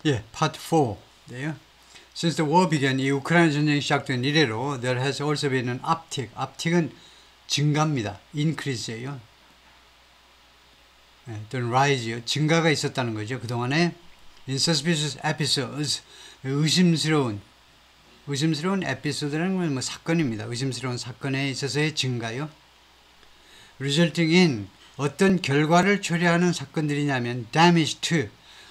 예, 파트 4인데요. Since the war began, 이 우크라이나 전쟁이 시작된 이래로 there has also been an uptick. uptick은 증가입니다. increase예요. 예, 또는 rise요. 증가가 있었다는 거죠. 그동안에 insuspicious episodes, 의심스러운 에피소드라는 건 뭐 사건입니다. 의심스러운 사건에 있어서의 증가요. resulting in 어떤 결과를 초래하는 사건들이냐면 damage to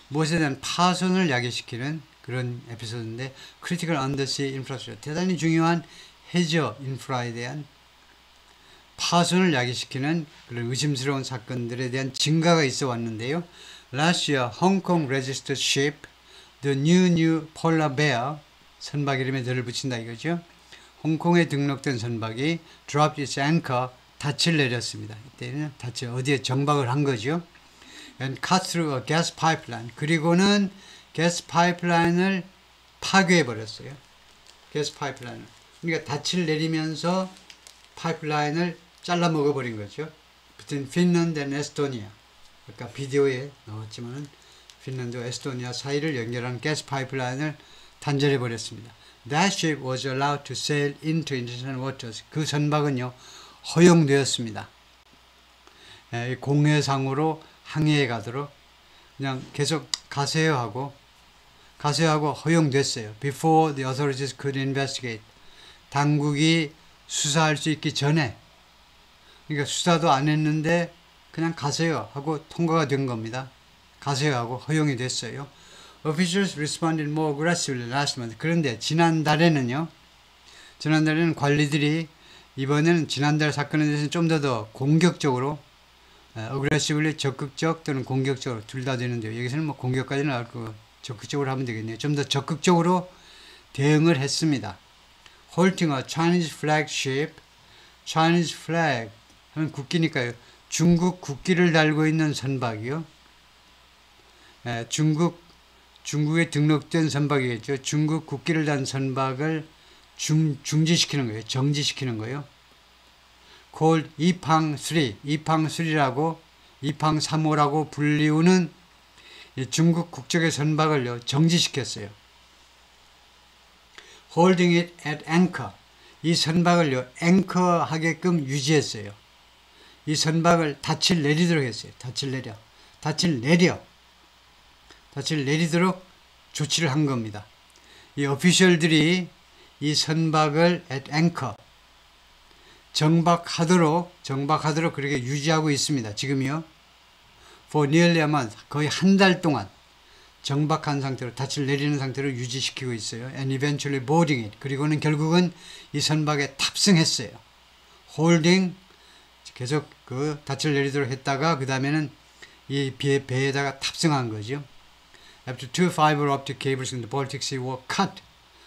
무엇에 대한 파손을 야기시키는 그런 에피소드인데 critical undersea infrastructure 대단히 중요한 해저 인프라에 대한 파손을 야기시키는 그런 의심스러운 사건들에 대한 증가가 있어 왔는데요. Last year, Hong Kong registered ship, the new polar bear, 선박 이름에 덜을 붙인다 이거죠. 홍콩에 등록된 선박이 dropped its anchor, 닻을 내렸습니다. 이때는 닻을 어디에 정박을 한 거죠. And cut through a gas pipeline. 그리고는 가스 파이프라인을 파괴해 버렸어요. 가스 파이프라인을. 그러니까 닻을 내리면서 파이프라인을 잘라 먹어 버린 거죠. between Finland and Estonia. 아까 비디오에 나왔지만 핀란드와 에스토니아 사이를 연결하는 가스 파이프라인을 단절해 버렸습니다. That ship was allowed to sail into international waters. 그 선박은요 허용되었습니다. 공해상으로 항해해 가도록 그냥 계속 가세요 하고 허용됐어요. Before the authorities could investigate. 당국이 수사할 수 있기 전에. 그러니까 수사도 안 했는데 그냥 가세요 하고 통과가 된 겁니다. 가세요 하고 허용이 됐어요. Officials responded more aggressively last month. 그런데 지난달에는 관리들이 이번에는 지난달 사건에 대해서 좀 더 공격적으로 aggressively 적극적 또는 공격적으로 둘 다 되는데요. 여기서는 뭐 공격까지는 안 하고 적극적으로 하면 되겠네요. 좀 더 적극적으로 대응을 했습니다. Halting a Chinese flag ship. Chinese flag 하면 국기니까요. 중국 국기를 달고 있는 선박이요. 중국에 등록된 선박이겠죠. 중국 국기를 단 선박을 중지시키는 거예요. 정지시키는 거예요. called 이팡3라고 이팡 3호라고 불리우는 중국 국적의 선박을요 정지시켰어요. holding it at anchor. 이 선박을요 앵커하게끔 유지했어요. 이 선박을 닻을 내리도록 했어요. 닻을 내리도록 조치를 한 겁니다. 이 오피셜들이 이 선박을 at anchor 정박하도록 그렇게 유지하고 있습니다. 지금요. For nearly a month, 거의 한 달 동안 정박한 상태로 닻을 내리는 상태로 유지시키고 있어요. And eventually boarding it. 그리고는 결국은 이 선박에 탑승했어요. holding 계속 그 닻을 내리도록 했다가 그 다음에는 이 배에다가 탑승한 거죠. After two fiber optic cables in the Baltic Sea were cut.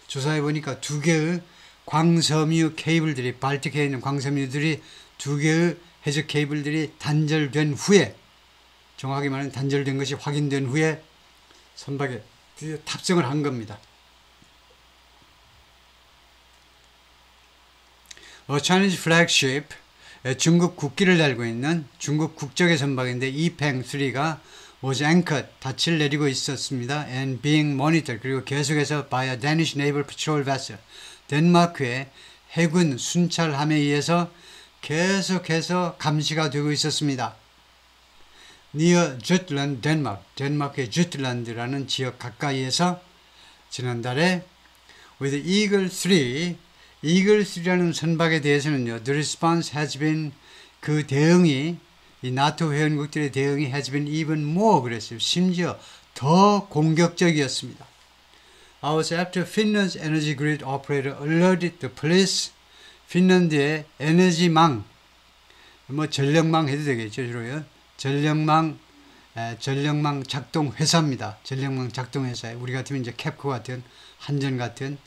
조사해 보니까 두 개의 광섬유 케이블들이 발틱해에 있는 광섬유들이 두 개의 해저 케이블들이 단절된 후에 정확하게 말하면 단절된 것이 확인된 후에 선박에 드디어 탑승을 한 겁니다. A Chinese flagship 중국 국기를 달고 있는 중국 국적의 선박인데 이팽3가 was anchored 닻을 내리고 있었습니다. and being monitored 그리고 계속해서 by a Danish naval patrol vessel 덴마크의 해군 순찰함에 의해서 계속해서 감시가 되고 있었습니다. near Jutland, 덴마크의 주틀란드라는 지역 가까이에서 지난달에 with Eagle 3라는 선박에 대해서는요, the response has been 그 대응이 이 나토 회원국들의 대응이 has been even more aggressive. 심지어 더 공격적이었습니다. Hours after Finland's energy grid operator alerted the police, 핀란드의 에너지망, 뭐 전력망 해도 되겠죠, 주로요. 전력망 작동 회사입니다. 전력망 작동 회사에 우리 같으면 이제 캡코 같은 한전 같은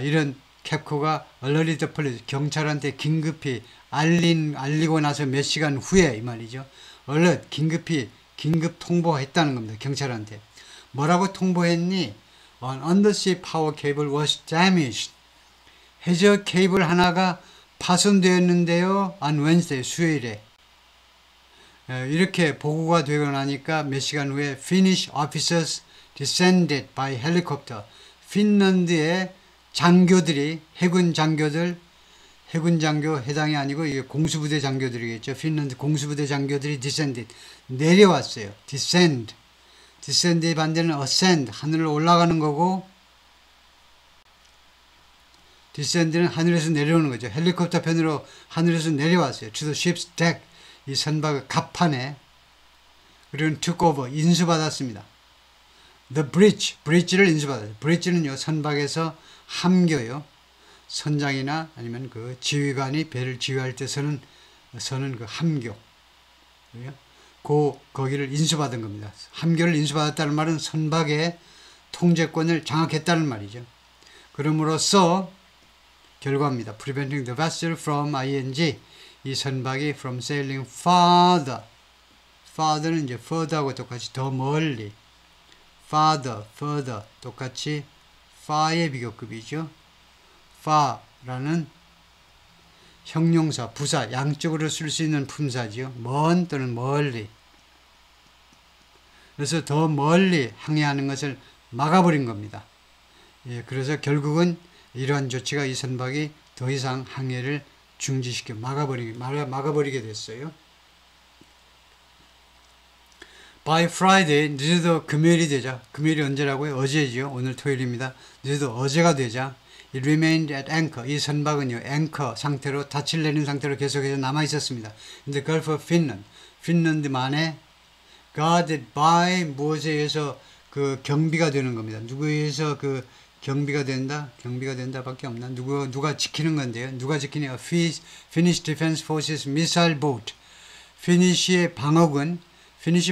이런 캡코가 alerted the police 경찰한테 긴급히 알리고 나서 몇 시간 후에 이 말이죠. alert 긴급 통보했다는 겁니다. 경찰한테 뭐라고 통보했니? An undersea power cable was damaged. 해저 케이블 하나가 파손되었는데요. on Wednesday 수요일에 이렇게 보고가 되고 나니까 몇 시간 후에 Finnish officers descended by helicopter. 핀란드의 장교들이 해군 장교 해당이 아니고 이게 공수부대 장교들이겠죠. 핀란드 공수부대 장교들이 descended 내려왔어요. descend의 반대는 ascend 하늘로 올라가는 거고 descend는 하늘에서 내려오는 거죠. 헬리콥터 편으로 하늘에서 내려왔어요. to the ship's deck 이 선박의 갑판에 그리고 took over 인수받았습니다. The bridge를 인수받았어요. bridge는요 선박에서 함교요. 선장이나 아니면 그 지휘관이 배를 지휘할 때 서는 그 함교. 거기를 인수받은 겁니다. 함교를 인수받았다는 말은 선박의 통제권을 장악했다는 말이죠. 그럼으로써 결과입니다. Preventing the vessel from ing 이 선박이 from sailing farther. farther는 이제 further하고 똑같이 더 멀리. further 똑같이 far의 비교급이죠. far라는 형용사, 부사 양쪽으로 쓸 수 있는 품사지요. 먼 또는 멀리. 그래서 더 멀리 항해하는 것을 막아버린 겁니다. 예, 그래서 결국은 이러한 조치가 이 선박이 더 이상 항해를 중지시켜 막아버리게 됐어요. By Friday, 늦어도 금요일이 되자, 금요일이 언제라고요? 어제죠. 오늘 토요일입니다. 늦어도 어제가 되자, it remained at anchor. 이 선박은요, 앵커 상태로, 닻을 내린 상태로 계속해서 남아있었습니다. In the Gulf of Finland, 핀란드만에 guarded by 무엇에 의해서 그 경비가 되는 겁니다. 누구에 의해서 그 경비가 된다 밖에 없나? 누가 지키는 건데요. 누가 지키냐? Finnish Defense Forces Missile Boat. 피니시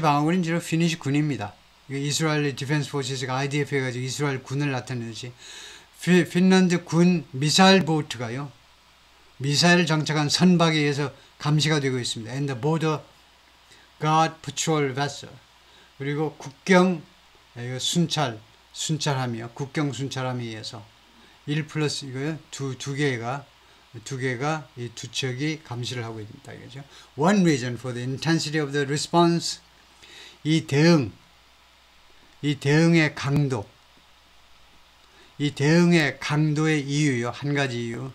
방어군이 주로 피니시 군입니다. 이스라엘 디펜스 포시스가 IDF 해가지고 이스라엘 군을 나타내듯이 핀란드 군 미사일 보트가요. 미사일을 장착한 선박에 의해서 감시가 되고 있습니다. And the Border Guard Patrol Vessel. 그리고 국경 순찰함이요. 국경 순찰함에 의해서 1 플러스 이거요. 두 개가 이 두 척이 감시를 하고 있다 이거죠. One reason for the intensity of the response. 이 대응의 강도. 이 대응의 강도의 이유요. 한 가지 이유.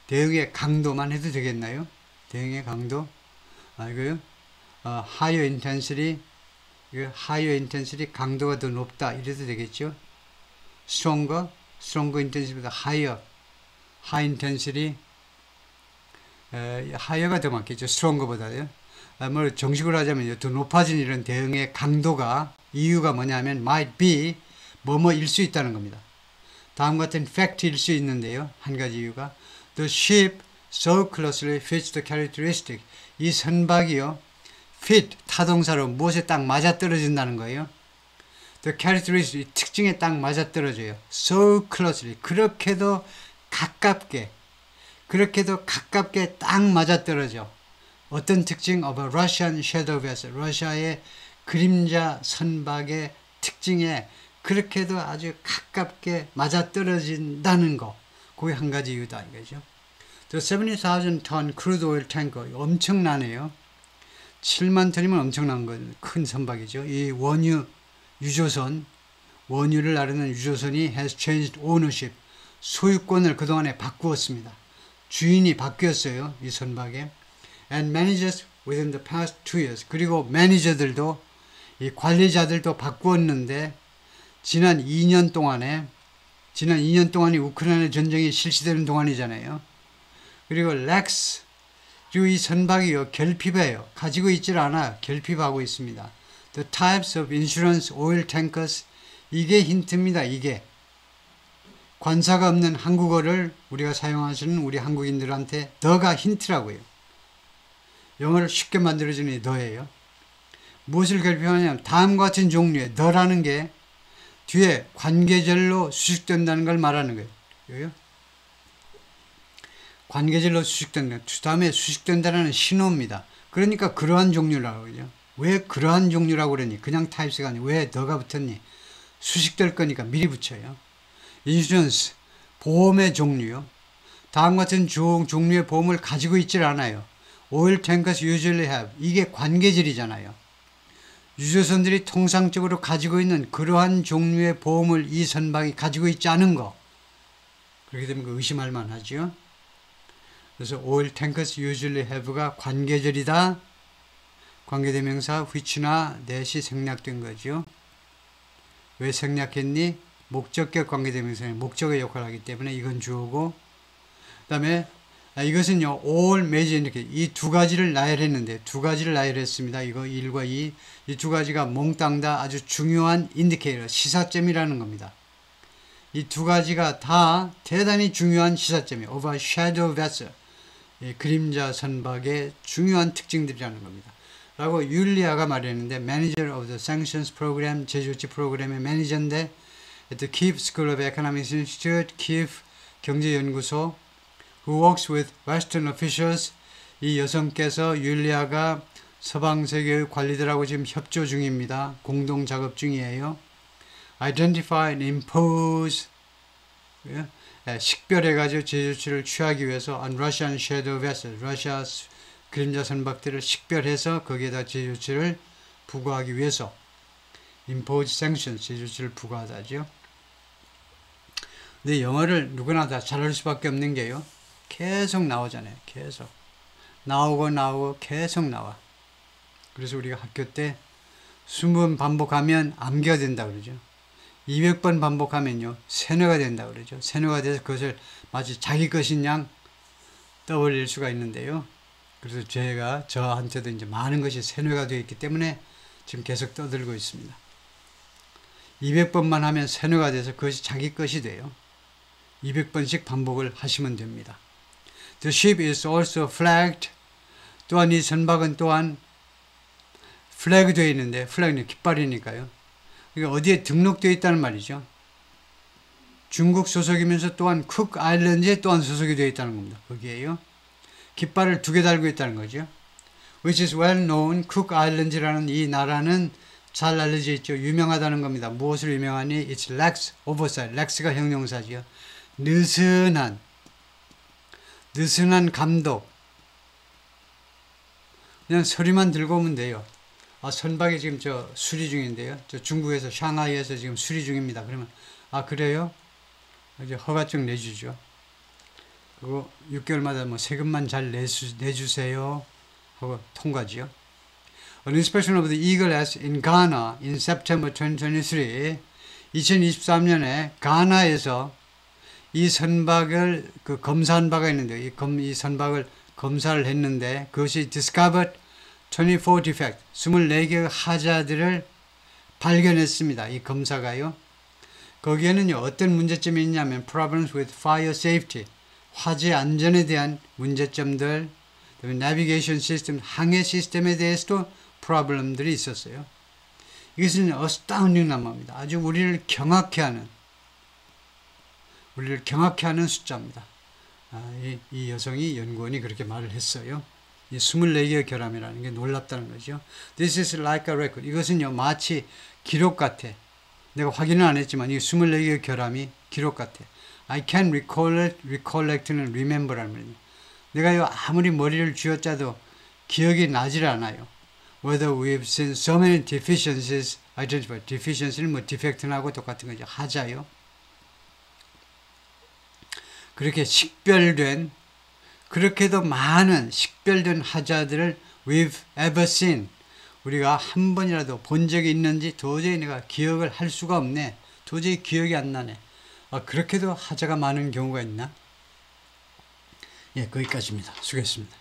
대응의 강도만 해도 되겠나요? 대응의 강도. 이거요. higher intensity 강도가 더 높다 이래도 되겠죠. stronger intensity보다 high intensity higher가 더 많겠죠. stronger보다요. 뭐 정식으로 하자면 더 높아진 이런 대응의 강도가 이유가 뭐냐면 might be 뭐뭐일 수 있다는 겁니다. 다음과 같은 fact일 수 있는데요. 한 가지 이유가 the ship so closely fits the characteristic. 이 선박이요. fit 타동사로 무엇에 딱 맞아떨어진다는 거예요. The characteristic 특징에 딱 맞아떨어져요. So closely 그렇게도 가깝게 딱 맞아떨어져. 어떤 특징? Of a Russian shadow vessel. 러시아의 그림자 선박의 특징에 그렇게도 아주 가깝게 맞아떨어진다는 거. 그게 한 가지 이유다 이거죠. The 70,000 ton crude oil tanker 엄청나네요. 7만 톤이면 엄청난 거, 큰 선박이죠. 이 원유를 나르는 유조선이 has changed ownership. 소유권을 그동안에 바꾸었습니다. 주인이 바뀌었어요. 이 선박에. And managers within the past 2 years. 그리고 매니저들도, 이 관리자들도 바꾸었는데, 지난 2년 동안이 우크라이나 전쟁이 실시되는 동안이잖아요. 그리고 그리고 이 선박이요, 결핍해요. 가지고 있질 않아. 결핍하고 있습니다. The types of insurance oil tankers. 이게 힌트입니다. 이게. 관사가 없는 한국어를 우리가 사용하시는 우리 한국인들한테 더가 힌트라고요. 영어를 쉽게 만들어주는 더예요. 무엇을 결핍하냐면 다음과 같은 종류의 더라는 게 뒤에 관계절로 수식된다는 걸 말하는 거예요. 관계절로 수식된다. 다음에 수식된다는 신호입니다. 그러니까 그러한 종류라고 그러죠. 왜 그러한 종류라고 그러니? 그냥 타입스가 아니고 왜 더가 붙었니? 수식될 거니까 미리 붙여요. 인슈런스, 보험의 종류요. 다음 같은 종류의 보험을 가지고 있질 않아요. 오일 탱커스 usually have. 이게 관계절이잖아요. 유조선들이 통상적으로 가지고 있는 그러한 종류의 보험을 이 선박이 가지고 있지 않은 거. 그렇게 되면 의심할 만하죠. 그래서 oil tankers usually have가 관계절이다. 관계대명사 which나 that이 생략된 거죠. 왜 생략했니? 목적격 관계대명사는 목적의 역할을 하기 때문에 이건 주어고, 그 다음에 이것은요 all major 이렇게 이 두 가지를 나열했는데 두 가지를 나열했습니다. 이거 1과 2, 이 두 가지가 몽땅 다 아주 중요한 인디케이터, 시사점이라는 겁니다. 이 두 가지가 다 대단히 중요한 시사점이에요. of a shadow vessel, 그림자 선박의 중요한 특징들이라는 겁니다. 라고 율리아가 말했는데, Manager of the Sanctions Program, 제조치 프로그램의 매니저인데, at the Kiev School of Economics Institute, 키예프 경제연구소, who works with Western officials, 이 여성께서 율리아가 서방 세계의 관리들하고 지금 협조 중입니다. 공동 작업 중이에요. Identify and impose, 식별해가지고 제조치를 취하기 위해서 on Russian shadow vessels, 러시아 그림자 선박들을 식별해서 거기에다 제조치를 부과하기 위해서 impose sanctions, 제조치를 부과하다죠. 근데 영어를 누구나 다 잘할 수밖에 없는 게요, 계속 나오잖아요. 계속 나오고 계속 나와. 그래서 우리가 학교 때 20번 반복하면 암기가 된다 그러죠. 200번 반복하면요 세뇌가 된다 그러죠. 세뇌가 돼서 그것을 마치 자기 것인 양 떠올릴 수가 있는데요. 그래서 제가 저한테도 이제 많은 것이 세뇌가 되어 있기 때문에 지금 계속 떠들고 있습니다. 200번만 하면 세뇌가 돼서 그것이 자기 것이 돼요. 200번씩 반복을 하시면 됩니다. The ship is also flagged. 또한 이 선박은 또한 플래그 되어 있는데, 플래그는 깃발이니까요. 그러니까 어디에 등록되어 있다는 말이죠. 중국 소속이면서 또한 쿡 아일랜드에 또한 소속이 되어 있다는 겁니다. 거기에요. 깃발을 2개 달고 있다는 거죠. Which is well known. 쿡 아일랜드라는 이 나라는 잘 알려져 있죠. 유명하다는 겁니다. 무엇으로 유명하니? It's lax oversight. lax가 형용사지요. 느슨한 감독. 그냥 서류만 들고 오면 돼요. 선박이 지금 수리 중인데요. 중국에서 샹하이에서 지금 수리 중입니다. 그러면 그래요? 이제 허가증 내주죠. 그리고 6개월마다 뭐 세금만 잘 내주세요 하고 통과지요. An inspection of the Eagle S in Ghana in September 2023. 2023년에 가나에서 이 선박을 검사한 바가 있는데, 이 선박을 검사를 했는데 그것이 discovered 24 defect, 24개의 하자들을 발견했습니다. 이 검사가요. 거기에는요 어떤 문제점이 있냐면 problems with fire safety, 화재 안전에 대한 문제점들, navigation system, 항해 시스템에 대해서도 프로블럼들이 있었어요. 이것은 astounding 넘버입니다. 아주 우리를 경악해 하는 숫자입니다. 이 여성이 연구원이 그렇게 말을 했어요. 이 24개의 결함이라는 게 놀랍다는 거죠. This is like a record. 이것은요 마치 기록 같아. 내가 확인은 안 했지만 이 24개의 결함이 기록 같아. I can recollect는 remember라는 말이에요. 내가 아무리 머리를 쥐어짜도 기억이 나질 않아요. Whether we've seen so many deficiencies identified. deficiency는 뭐 defect하고 똑같은 거죠. 하자요. 그렇게 식별된, 그렇게도 많은 식별된 하자들을 we've ever seen. 우리가 한 번이라도 본 적이 있는지 도저히 내가 기억을 할 수가 없네. 도저히 기억이 안 나네. 그렇게도 하자가 많은 경우가 있나? 예, 거기까지입니다. 수고했습니다.